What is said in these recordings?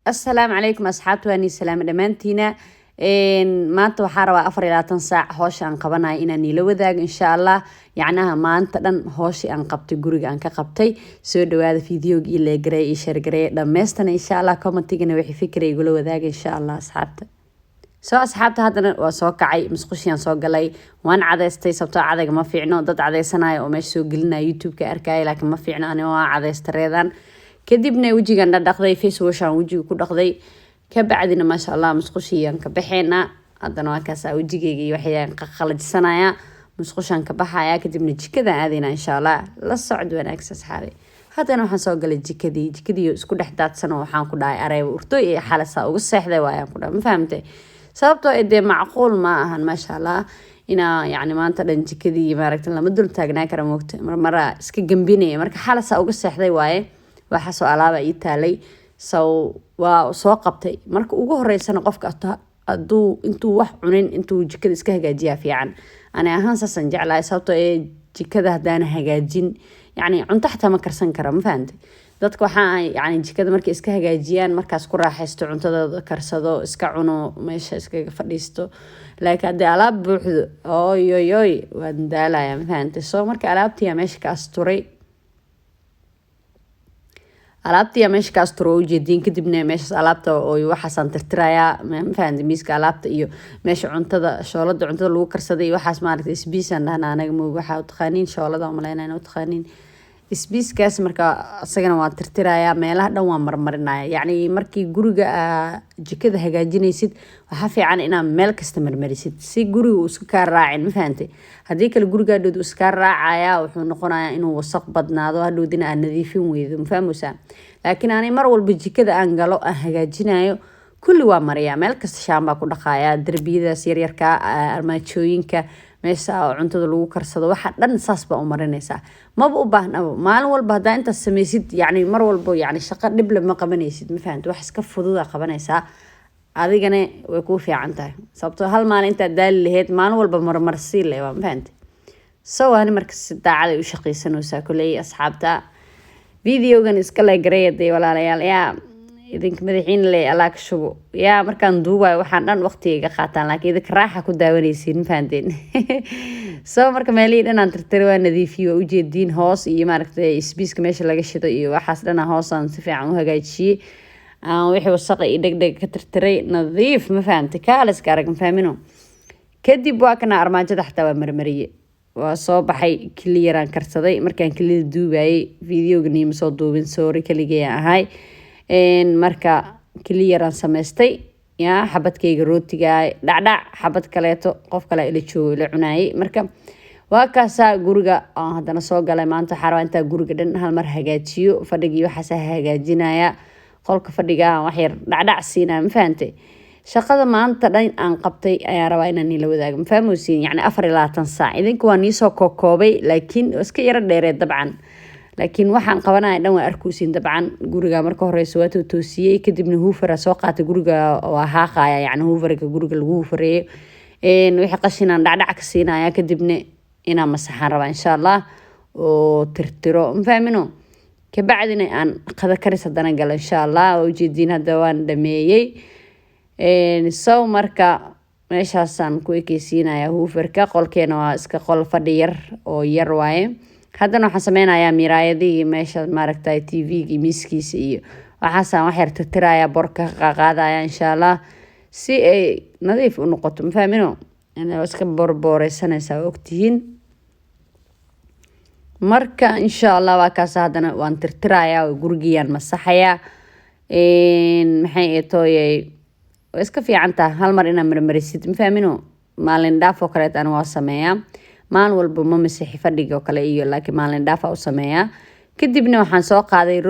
السلام عليكم أصحابتي واني سلام دمانتينا maanta waxaa rabaa 24 saac hawsha aan qabanayo inaan ila wadaago insha Allah yacnaha maanta dhan hawsha aan qabtay guriga aan ka qabtay soo dhawaada fiidiyoga ila garay iyo share garay dhameystana insha Allah commentigana wixii fikir ay gula wadaaga insha Allah asxaabta asxaabta haddana waa soo kacay musqushiyan soo galay waan cadeystay sabto cadayga ma fiicno dad cadeysanayo oo meesha soo gelinaya YouTube-ka arkay laakiin ma fiicno aniga waa cadeystareedan kadibna wajigan dhaqday face wash aan wajiga ku dhaqday كبعدنا ما شاء الله مسقوشيان كبحينا عندنا وكاسا وجيجي وحيان قلجسنايا مسقوشان كبحايا كدبنا جكدا عادينا إن شاء الله لا الصعد وناكس أصحابي هذا أنا حنسوق الجكدي اسكو دحدات سنة وحان كداي أري ورتوي حالة ساوق الصيح ذا ويان كدا ما فهمتي سببتو إدي معقول ما أهن ما شاء الله إنا يعني ما أنت الجكدي ماركت لما دول تاجنا كرموكت مرة اسكي جنبيني مرة حالة ساوق الصيح ذا ويان وحسوا على بقى يتالي waa soo qabtay marka ugu horeysana qofka intuu wax cunin intuu jikada iska hagaajiyaa fiican ana ahaan sasan jeclahay sababtoo ee jikada hadaan hagaajin yani cunto xataa ma karsan karo ma fahamtay dadka waxaa yani jikada markay iska hagaajiyaan markaas ku raaxaysto cuntadooda karsado iska cuno meesha iskaga fadhiisto laakiin hadii alaab buuxdo ooy waan daalaya ma fahamtay soo marka alaabtii meesha ka asturay alaabtii meesha ka asturo ujeedin kadibna meesha alaabta oo waxaan tirtiraya ma fahanti miiska alaabta iyo meesha cuntada shoolada cuntada lagu karsaday waxaas maaragtay isbiisan dhahna anaga ma waxa u taqaaniin shoolada oo maleynayna u taqaaniin isbiiskaas marka asagana waa tirtiraya meelaha dhan waa marmarinaya yani markii guriga jikada hagaajinaysid waxa fiican inaad meel kasta marmarisid si guriga uu iska ka raacin ma fahanti hadii kale guriga uu iska raacaya wuxuu noqonayaa inuu wasaq badnaado hadhoodina aan nadiifin weydo ma fahmaysaa laakiin aanay mar walba jikada aan galo aan hagaajinayo kulli waa mariya meel kasta shaamba ku dhaqaaya darbiyadaas yaryarka armaajooyinka meesha cuntada lagu karsado waxa dhan saas baa u marinaysa maba u baahna maalin walba hadaa inta sameysid yani mar walba yani shaqo dhib lama qabanaysid ma fahanto wax iska fudud qabanaysa adigana way ku fiican tahay sababtoo hal maalin inta daal lahayd maalin walba marmarsi leeyahay ma fahanto soo aan marka si daacad u shaqaysanaysaa kulay asxaabta videogan iska la gareeday walaalayaal yaa idinka madaxiin leh ala ka shubo yaa markaan duubay waxaan dhan waqtiga qaataan laakiin idinka raaxa ku daawanaysiin fahanteen soo marka meelii dhan aan tirtir waa nadiifiyo u jeedin hoos iyo maaragtay isbiiska meesha laga shido iyo waxaas dhan hoos aan si fiican u hagaajiyay wixii wasaq iyo degdeg ka tirtiray nadiif ma fahamtay kaalis ka arag ma fahamino kadib waa kana armaajada xataa waa marmariyay waa soo baxay kiliyaraan karsaday markaan kilida duubayay videoga niima soo duubin sorry kaligay ahay marka kiliyaraan sameystay yaa xabadkayga rootiga dhacdhac xabad kaleeto qof kale ila joogo ila cunayay marka waa kaasa guriga hadana soo galay maanta xarwa inta guriga dhan hal mar hagaajiyo fadhigii waxa hagaajinaya qolka fadhiga wax yar dhacdhac siinaa ma fahantay shaqada maanta dhan aan qabtay ayaa rabaa inaan ila wadaago ma fahmaysiin yani 24 saac idinku waa niisoo koobay laakiin iska yara dheereed dabcan laakiin waxaan qabanaya dhan waa arkuusin dabcan guriga marka horeyso waa toosiyay kadibna hoofara soo qaatay guriga waa haaqaya yani hoofarka guriga lagu hoofareeyo wixii qashinaan dhacdhac ka siinaya kadibna ina masaxan rabaa insha Allah oo tirtiro ma fahmino kabacdina aan qada karis hadana gal insha Allah oo jeedin hada waan dhameeyay soo marka meeshaasaan ku ekeysiinaya hoofarka qolkeena waa iska qol fadhi yar oo yar waaye haddana waxaan sameynayaa miraayadii meesha maaragtay TV-ga miiskiisa iyo waxaasaan wax yar tirtiraya borka qaadaya insha Allah si ay nadiif u noqoto ma fahmino ana iska borboreysanaysa ogtihiin marka insha Allah waa kaas haddana waan tirtiraya gurigiyaan masaxaya maxay tooyay iska fiican tahay hal mar inaan marmarisid ma fahmino maalin dhaaf oo kale aan waa sameeyaa maalin walba ma masixi fadhiga oo kale iyo laakiin maalin dhaaf u sameeyaa kadibna waxaan soo qaaday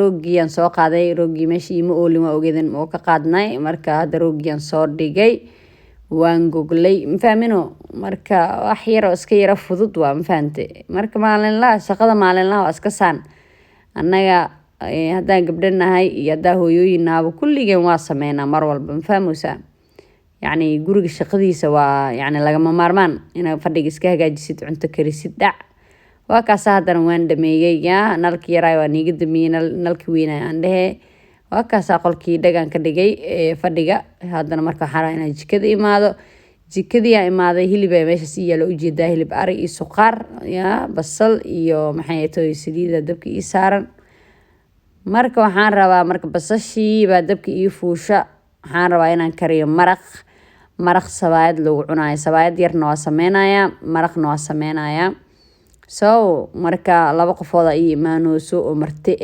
roogii meeshii ma oolin waa ogeedan oo ka qaadnay marka hada roogiyaan soo dhigay waan goglay ma fahmino marka wax yar oo iska yara fudud waa ma fahantay marka maalinlaha shaqada maalinlaha waa iska saan annaga haddaan gabdhanahay iyo hadaa hooyooyinaaba kulligeen waa sameynaa mar walba ma fahmaysaa يعني guriga shaqadiisa waa yani lagama maarmaan inaad fadhiga iska hagaajisid cunto karisid dhac waa kaas haddana waan dhameeyay yaa nalkii yaraa waa niga damiyay nalkii weynaa aan dhahe waa kaasaa qolkii dhagaan ka dhigay fadhiga. Haddana marka waxaan rabaa inaan jikada imaado. Jikadii aan imaaday hilib ay meesha si yaalo u jeedaa, hilib ari iyo suqaar ya basal iyo maxay tahay saliida dabka ii saaran. Marka waxaan rabaa marka basashii baa dabka ii fuusha. Waxaan rabaa inaan kariyo maraq sabaayad lagu cunayo. Sabaayad yarna waa sameynaya, maraqna waa sameynaya. So marka laba qofood ay imaanayso oo marti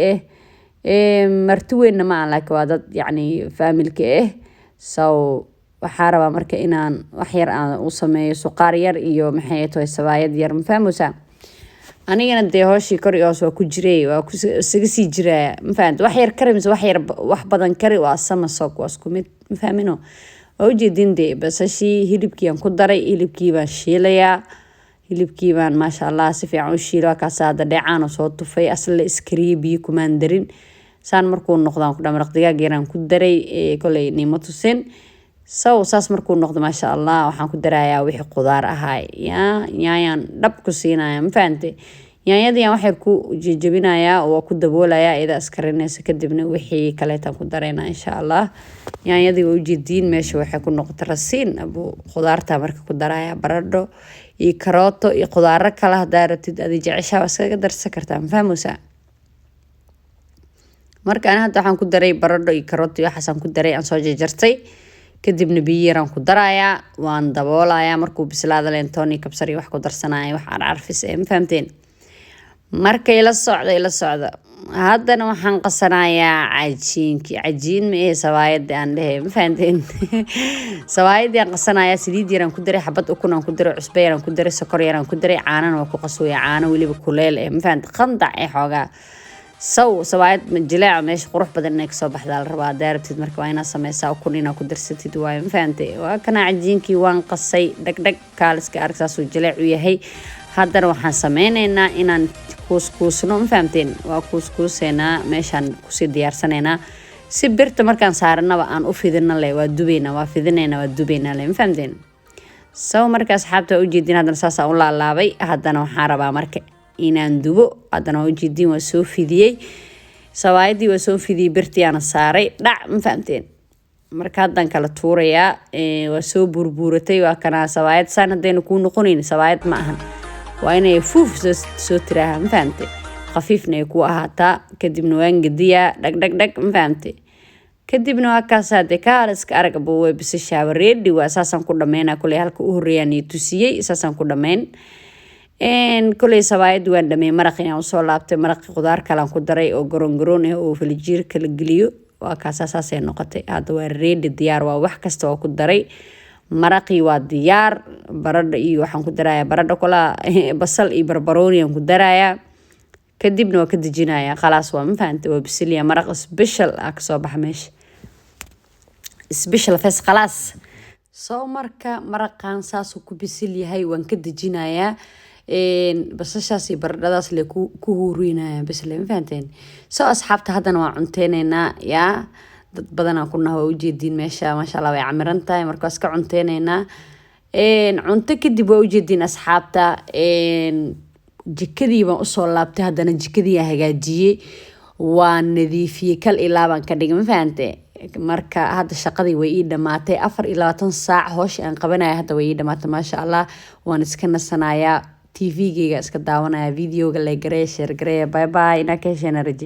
marti weyn ma aan laakiin waa dad yacni familka so waxaan rabaa marka inaan wax yar aan u sameeyo suqaar yar iyo maxay tahay sabaayad yar ma fahmaysaa. Anigana dee hooshii kor iyo hoos waa ku jiray, waa isaga sii jiraya ma fahamta. Wax yar kari mise wax badan kari waa sama soog waa isku mid ma fahmino. Waa ujeedin dee basashii hilibkii aan ku daray, hilibkii baan shiilayaa. Hilibkii baan maasha Allah si fiican u shiilaa kaasa hadda dheecaan oo soo tufay asla iskariye biyo kumaan darin. Saan markuu noqdaan ku dhamaraq digaag yaraan ku daray kolay nimo tusin. Saas markuu noqdo maasha Allah waxaan ku darayaa wixii qudaar ahaay yaanyaan dhab ku siinaya ma fahamtay. Yaanyadii aan wax yar ku jajabinayaa oo ku daboolayaa ida iskarinaysa kadibna wixii kaleetan ku dareena insha Allah. Yaanyadii waa ujeediin meesha waxay ku noqotay rasiin abu qudaarta marka ku daraya baradho iyo karooto iyo qudaaro kale hadaa rabtid adi jeceshaa waa iskaga darsan kartaa ma fahmaysaa. Marka aan hadda waxaan ku daray baradho iyo karooto iyo waxaas aan ku daray aan soo jarjartay. Kadibna biyo yaraan ku darayaa, waan daboolayaa markuu bislaado lentooni kabsar iyo wax ku darsanaya wax carfis ma fahamteen. Marka ila socda haddana waxaan qasanayaa cajiin ma sawaayad aan leeyahay ma fahamteen. Sawaayad aan qasanayaa saliid yaraan ku daray, xabad ukun aan ku daray, cusbo yaraan ku daray, sokor yaraan ku daray, caanana waa ku qasooyaa, caano waliba kuleel ma fahamteen qandac xoogaa. sawaayad jileeca meesha qurux badan inay kasoo baxdaa la rabaa. Daarabtid marka waa inaad sameysaa ukun inaad ku darsatid waay ma fahamtay. Waa kana cajiinkii waan qasay dhagdhag kaaliska arag saasuu jileec u yahay. Haddana waxaan sameynaynaa inaan kuuskuusno ma fahamteen. Waa kuuskuuseynaa meeshaan kusii diyaarsanaynaa si birta markaan saaranaba aan u fidina leh waa dubaynaa, waa fidinaynaa, waa dubaynaa leh ma fahamteen. Marka asxaabta u jeedin haddana saas aan u laalaabay. Haddana waxaan rabaa marka inaan dubo. Haddana waa ujeedin waa soo fidiyey sawaayadii, waa soo fidiyey birtii aan saaray dhac ma fahamteen. Marka haddaan kala tuurayaa waa soo burbuuratay. Waa kana sawaayad saan haddayna kuu noqonayn sawaayad ma ahan, waa inay fuuf soo tiraaha ma fahamtay, khafiifna ay ku ahaataa. Kadibna waan gediyaa dhag ma fahamtay. Kadibna waa kaas hadee kaaliska arag buu way bisashaa ready waa saasaan ku dhameynaa. Kulay halka u horeeyaan iyo tusiyey saasaan ku dhameyn. Kulay sawaayad waan dhamay maraqii aan soo laabtay. Maraqii qudaar kale aan ku daray oo garoon oo filijiir kala geliyo. Waa kaas saasay noqotay. Hadda waa ready diyaar waa wax kasta oo ku daray. Maraqii waa diyaar. Baradho iyo waxaan ku darayaa baradho kala basal iyo barbarooni aan ku darayaa. Kadibna waa ka dejinayaa khalaas waa ma fahamtay. Waa bisiliya maraq special ka soo bax meesha special fes khalaas. Marka maraqan saasuu ku bisil yahay waan ka dejinayaa. basashaas iyo baradhadaas le ku hurinaya bas le ma fahanteen. Asxaabta haddana waa cunteynaynaa yaa dad badan ku nahay waa ujeedin meesha maasha Allah way camiran tahay. Marka iska cunteynaynaa cunto kadib waa ujeedin asxaabta jikadii baan u soo laabtay. Haddana jikadii aan hagaajiyey waan nadiifiyey kal ilaa baan ka dhigay ma fahanteen. Marka hadda shaqadii way ii dhamaatay 24 saac hoosh aan qabanaya hadda way ii dhamaatay maasha Allah. Waan iska nasanayaa TV-gayga iska daawanaya videoga la gareey share gareey bye bye ina ka heshana raji.